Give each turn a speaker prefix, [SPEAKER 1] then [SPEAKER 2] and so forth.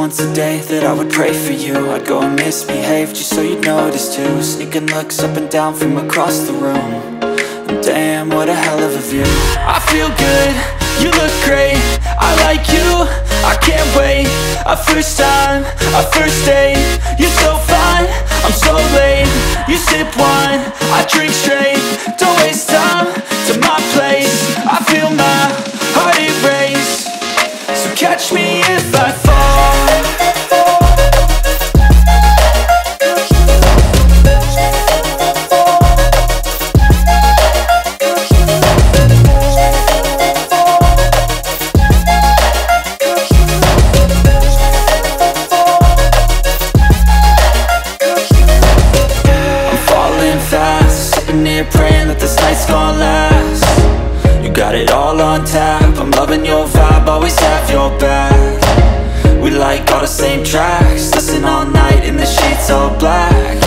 [SPEAKER 1] once a day that I would pray for you. I'd go and misbehave just so you'd notice too. Sneaking looks up and down from across the room. And damn, what a hell of a view. I feel good, you look great, I like you, I can't wait. A first time, a first date, you're so fine, I'm so late. You sip wine, I drink straight, don't waste time to my place. I feel my heart erase, so catch me if I fall. Praying that this night's gonna last. You got it all on tap, I'm loving your vibe, always have your back. We like all the same tracks, listen all night in the sheets all black.